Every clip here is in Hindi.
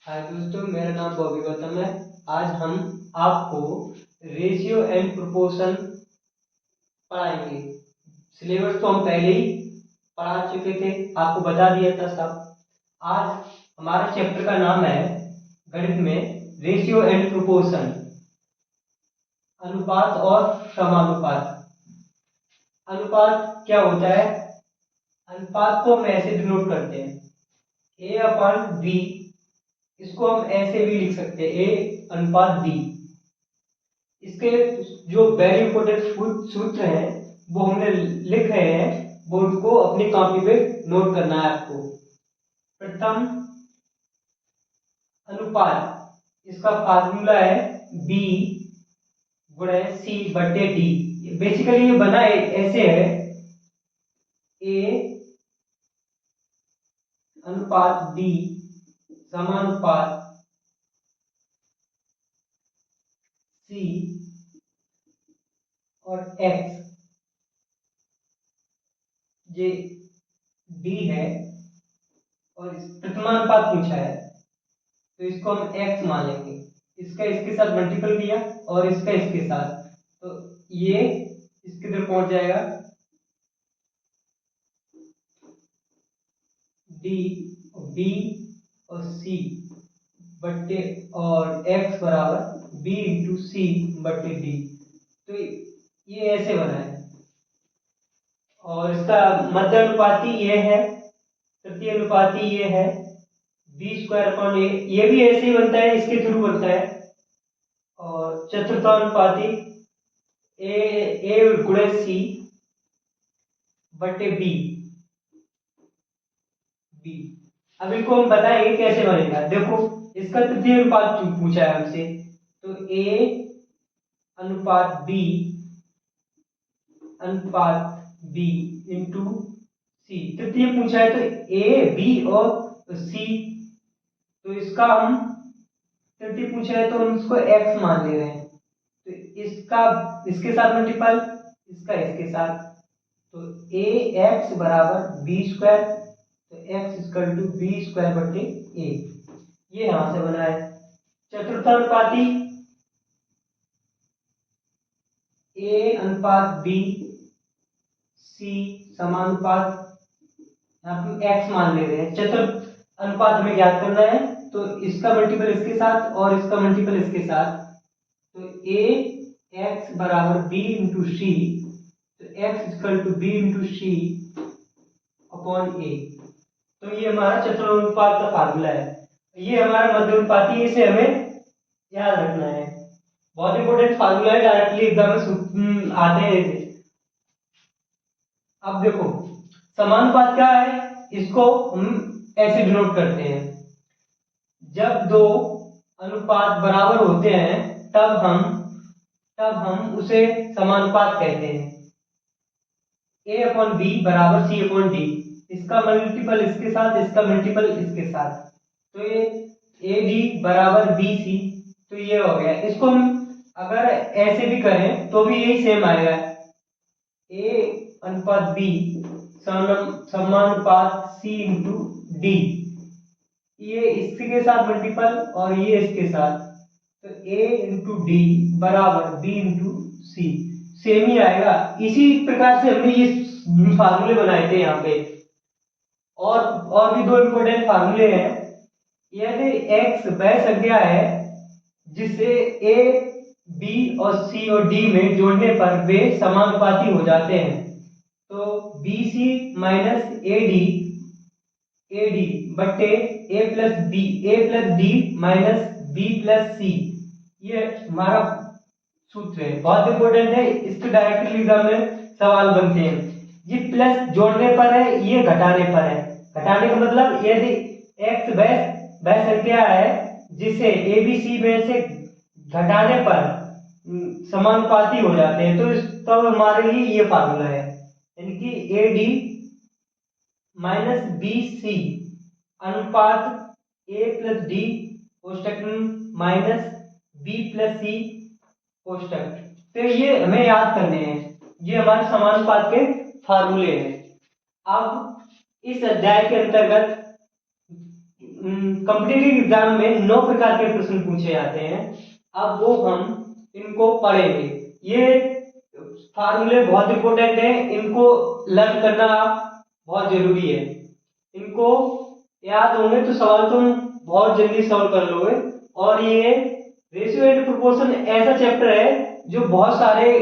हाय दोस्तों, मेरा नाम बॉबी गौतम है। आज हम आपको रेशियो एंड प्रोपोर्शन पढ़ाएंगे। सिलेबस तो हम पहले ही पढ़ा चुके थे, आपको बता दिया था सब। आज हमारे चैप्टर का नाम है गणित में रेशियो एंड प्रोपोर्शन, अनुपात और समानुपात। अनुपात क्या होता है? अनुपात को हम ऐसे डिनोट करते हैं ए अपॉन बी। इसको हम ऐसे भी लिख सकते हैं ए अनुपात बी। इसके जो वेरी इंपॉर्टेंट सूत्र हैं वो हमने लिख रहे हैं, वो उनको अपनी कॉपी पे नोट करना है आपको। प्रथम अनुपात, इसका फार्मूला है बी गुणे सी बटे डी। बेसिकली ये बना ऐसे है ए अनुपात बी समानुपात सी और एक्स, ये डी है और प्रथमानुपात पूछा है तो इसको हम एक्स मान लेंगे। इसका इसके साथ मल्टीपल किया और इसका इसके साथ, तो ये इसके तरफ पहुंच जाएगा डी बी और सी बट्टे और एक्स बराबर बी इंटू सी बट्टे डी। तो ये ऐसे बना है और इसका मध्य अनुपाती ये है, तृतीय अनुपाती ये है बी स्क्वायर अपॉन ए। ये भी ऐसे ही बनता है, इसके थ्रू बनता है। और चतुर्थानुपाती ए ए गुणे सी बटे बी बी। अब इनको हम बताएंगे कैसे बनेगा। देखो, इसका तृतीय अनुपात पूछा है हमसे, तो ए अनुपात बी इंटू सी। तृतीय पूछा है तो ए बी और सी, तो इसका हम तृतीय पूछा है तो हम इसको एक्स मान ले रहे हैं। तो इसका इसके साथ मल्टीपल, इसका इसके साथ, तो ए एक्स बराबर बी स्क्वायर, तो x equal to B square बटे ए। ये यहां से बना है। चतुर्थानुपाती ए अनुपात बी सी समानुपात, यहाँ पे एक्स मान ले रहे हैं। चतुर्थ अनुपात हमें ज्ञात करना है, तो इसका मल्टीपल इसके साथ और इसका मल्टीपल इसके साथ, तो ए एक्स बराबर बी इंटू सी, तो x equal to b into c upon a. तो ये हमारा चतुर्थानुपात का फार्मूला है। ये हमारा मध्य अनुपाती, इसे हमें याद रखना है। बहुत इंपॉर्टेंट फार्मूला है, डायरेक्टली एग्जाम में आते हैं। अब देखो, समानुपात क्या है, इसको हम ऐसे डिनोट करते हैं। जब दो अनुपात बराबर होते हैं तब हम उसे समानुपात कहते हैं। ए अपॉन बी बराबर सी अपॉन डी, इसका मल्टीपल इसके साथ, इसका मल्टीपल इसके साथ, तो ये ए डी बराबर बी सी। तो ये हो गया। इसको हम अगर ऐसे भी करें तो भी यही सेम आएगा, ए अनुपात बी समानुपात सी इंटू डी। ये इसके साथ मल्टीपल और ये इसके साथ, तो ए इंटू डी बराबर बी इंटू सी। सेम ही आएगा। इसी प्रकार से हमने ये फार्मूले बनाए थे यहाँ पे। और भी दो इंपॉर्टेंट फार्मूले हैं। यदि एक्स वह संख्या है जिसे ए बी और सी और डी में जोड़ने पर वे समानुपाती हो जाते हैं, तो b c minus a d बटे a plus d minus b plus c. ये हमारा सूत्र है, बहुत इंपॉर्टेंट है। इसके डायरेक्टली एग्जाम में सवाल बनते हैं। ये प्लस जोड़ने पर है, ये घटाने पर है। घटाने का मतलब यदि एक्स वह संख्या है जिसे ए बी सी में से घटाने पर समानुपाती हो जाते हैं, तो तब हमारे लिए ये फार्मूला है, यानी कि a d minus b c अनुपात ए प्लस डी कोष्टक माइनस बी प्लस सी कोष्टक। तो ये हमें याद करने हैं, ये हमारे समानुपात के फार्मूले हैं। अब इस अध्याय के अंतर्गत कॉम्पिटिटिव एग्जाम में 9 प्रकार के प्रश्न पूछे जाते हैं। अब वो हम इनको पढ़ेंगे। ये फार्मूले बहुत इंपॉर्टेंट है, इनको लर्न करना बहुत जरूरी है। इनको याद होंगे तो सवाल तुम बहुत जल्दी सॉल्व कर लोगे। और ये रेशियो एंड प्रोपोर्शन ऐसा चैप्टर है जो बहुत सारे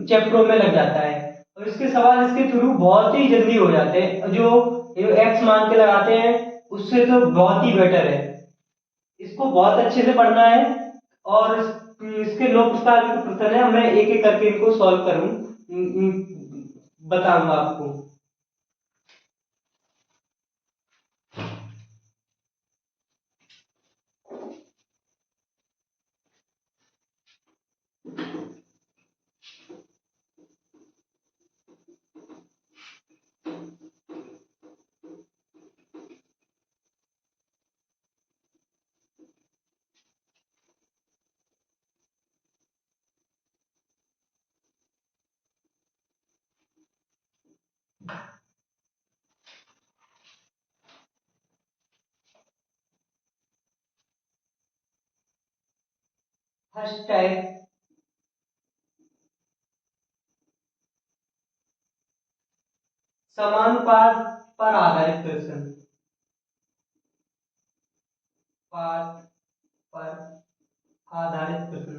चैप्टरों में लग जाता है और इसके सवाल इसके थ्रू बहुत ही जल्दी हो जाते हैं। जो एक्स मान के लगाते हैं उससे तो बहुत ही बेटर है। इसको बहुत अच्छे से पढ़ना है और इसके 9 प्रकार के प्रश्न है, मैं एक एक करके इनको सॉल्व करूं, बताऊंगा आपको। फर्स्ट टाइप समानुपात पर आधारित प्रश्न। पात पर आधारित प्रश्न।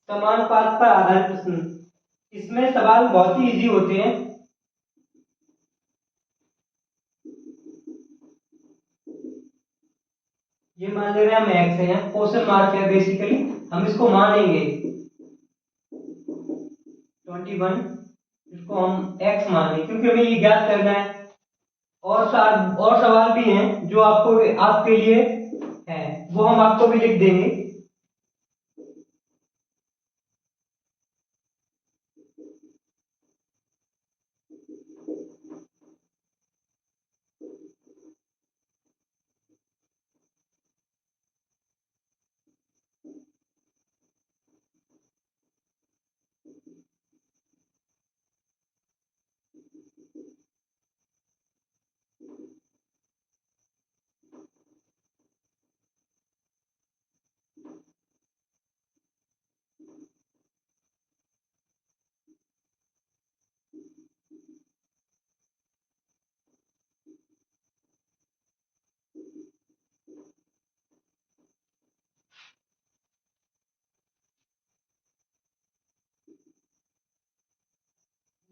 समानुपात पर आधारित प्रश्न, इसमें सवाल बहुत ही इजी होते हैं। ये मान ले रहे हैं हम एक्स है, यहाँ क्वेश्चन मार्क है, बेसिकली हम इसको मानेंगे 21, इसको हम एक्स मानेंगे क्योंकि हमें ये ज्ञात करना है। और सवाल भी हैं जो आपको आपके लिए है, वो हम आपको भी लिख देंगे।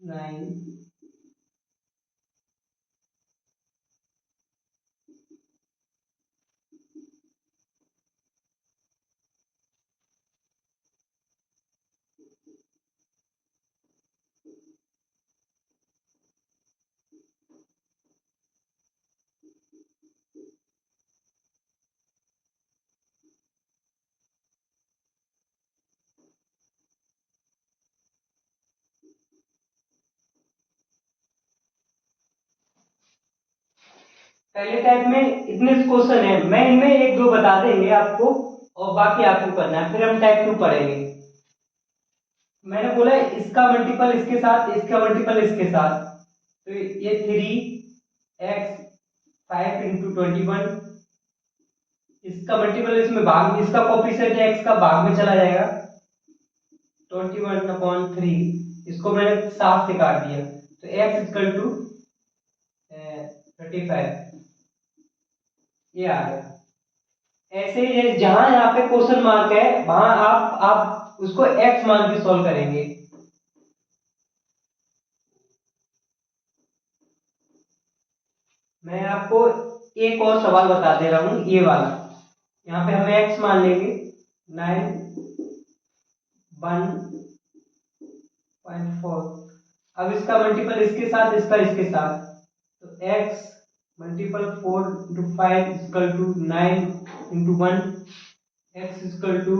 नाइन पहले टाइप में इतने क्वेश्चन है, मैं इनमें एक दो बता देंगे आपको और बाकी आपको करना है, फिर हम टाइप 2 पढ़ेंगे। मैंने बोला इसका मल्टीपल इसके साथ, इसका मल्टीपल इसके साथ, तो ये 3x 5 इंटू 21, इसका मल्टीपल इसमें भाग में, इसका कोफिशिएंट x का भाग में चला जाएगा 21/3, इसको मैंने 7 से काट दिया तो x इक्वल टू 35, ये आ गया। ऐसे ही जहां यहाँ पे क्वेश्चन मार्क है वहां आप उसको x मान के सॉल्व करेंगे। मैं आपको एक और सवाल बता दे रहा हूं, ये वाला। यहाँ पे हम x मान लेंगे 9 1.4। अब इसका मल्टीपल इसके साथ, इसका इसके साथ, तो x multiple 4 into 5 equal to 9 into 1, x equal to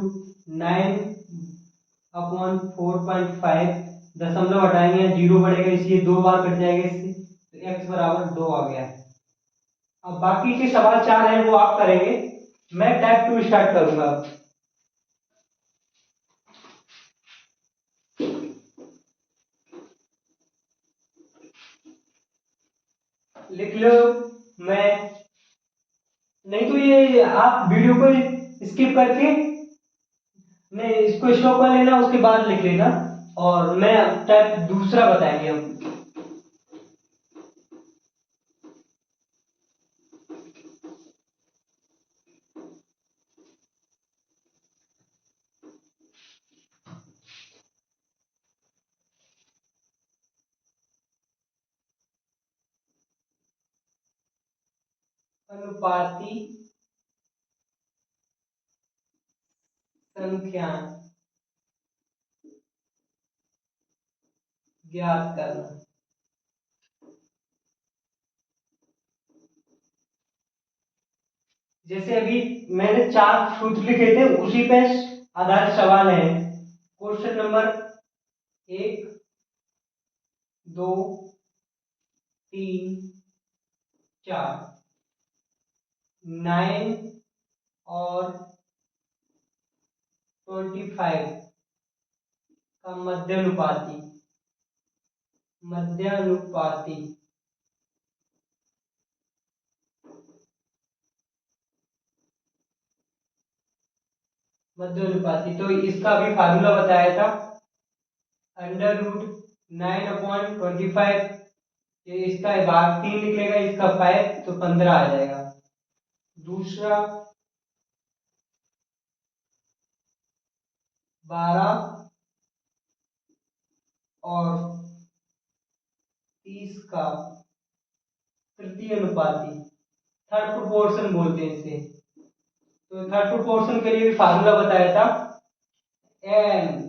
9/4.5। दशमलव हटाएंगे, 0 बढ़ेगा इसलिए 2 बार कट जाएगा इससे, तो x बराबर 2 आ गया। अब बाकी के सवाल 4 हैं वो आप करेंगे, मैं टाइप 2 स्टार्ट करूंगा। लिख लो। मैं नहीं तो ये आप वीडियो को स्किप करके नहीं इसको स्टॉप कर लेना, उसके बाद लिख लेना और मैं टाइप दूसरा बताएंगे हम। अनुपाती संख्या ज्ञात करना। जैसे अभी मैंने 4 सूत्र लिखे थे उसी पे आधारित सवाल है। क्वेश्चन नंबर 1, 2, 3, 4, 9 और 25 का मध्यानुपाती मध्यानुपाती मध्यानुपाती तो इसका भी फार्मूला बताया था, अंडर रूट 9/25। ये इसका भाग 3 निकलेगा, इसका 5 तो 15 आ जाएगा। दूसरा 12 और 30 का तृतीय अनुपाती, थर्ड प्रोपोर्शन बोलते हैं इसे। तो थर्ड प्रोपोर्शन के लिए भी फार्मूला बताया था,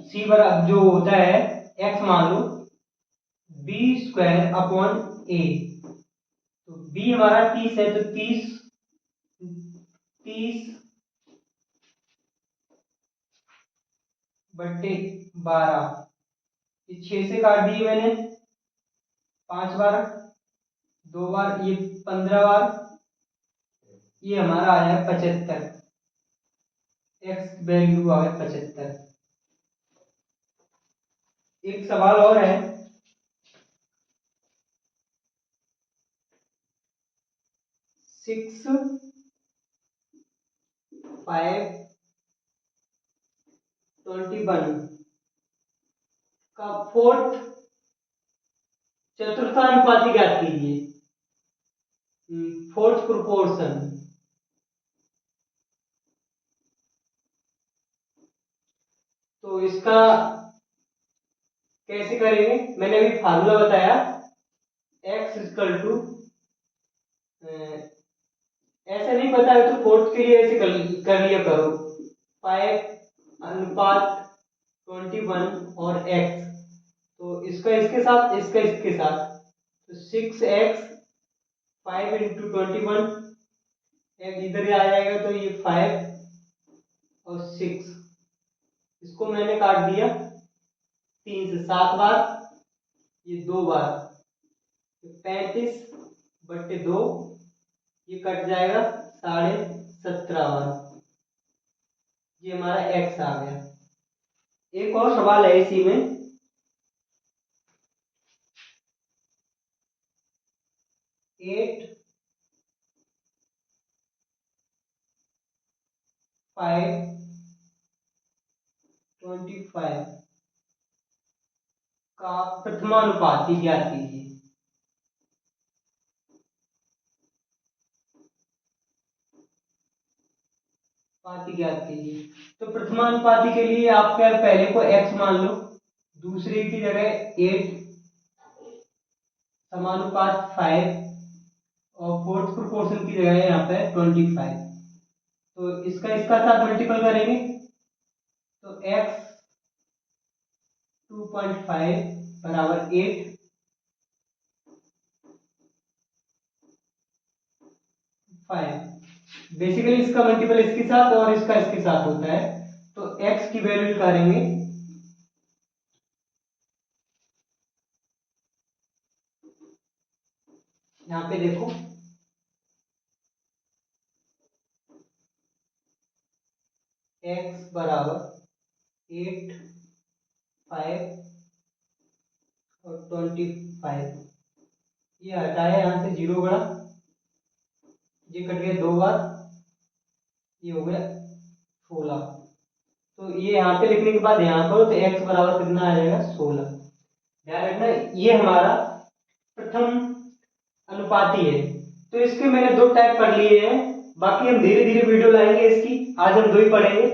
सी बराबर जो होता है एक्स मान लो b² तो b हमारा 30 है तो 30/12, ये 6 से काट दिए मैंने, 5 बार, 2 बार, ये 15 बार, ये हमारा आया 75, एक्स वैल्यू आ गया 75। एक सवाल और है, 6, 5, 21 का फोर्थ चतुर्थानुपाती ज्ञात कीजिए। फोर्थ प्रोपोर्शन तो इसका कैसे करेंगे, मैंने अभी फार्मूला बताया, x इक्वल टू, ऐसा नहीं पता है तो फोर्थ के लिए ऐसे कर लिया करो, 5/21 और x, तो इसका इसके साथ, इसका इसके साथ, तो 6x 5/21, एक इधर आ जाएगा तो ये 5 और 6, इसको मैंने काट दिया 3 से, 7 बार, ये 2 बार, 35/2, ये कट जाएगा 17.5 बार, ये हमारा x आ गया। एक और सवाल है इसी में, 8, 5, 25 का प्रथमानुपाती ज्ञात कीजिए। पाती ज्ञात कीजिए, तो प्रथमानुपाती के लिए आप क्या पहले को x मान लो, दूसरे की जगह 8 समानुपात 5 और फोर्थ प्रोपोर्शन की जगह यहाँ पे 25, तो इसका इसका साथ मल्टीपल करेंगे तो x 2.5 बराबर 8, 5, बेसिकली इसका मल्टीपल इसके साथ और इसका इसके साथ होता है, तो x की वैल्यू निकालेंगे, यहाँ पे देखो x बराबर 8, 5 और 25, ये हटाया यहाँ से 0 बड़ा, ये कट गया 2 बार, ये हो गया 16। तो ये यहाँ पे लिखने के बाद यहाँ पर तो x बराबर कितना आ जाएगा 16। ध्यान रखना ये हमारा प्रथम अनुपाती है। तो इसके मैंने 2 टाइप पढ़ लिए हैं, बाकी हम धीरे धीरे वीडियो लाएंगे इसकी, आज हम 2 ही पढ़ेंगे।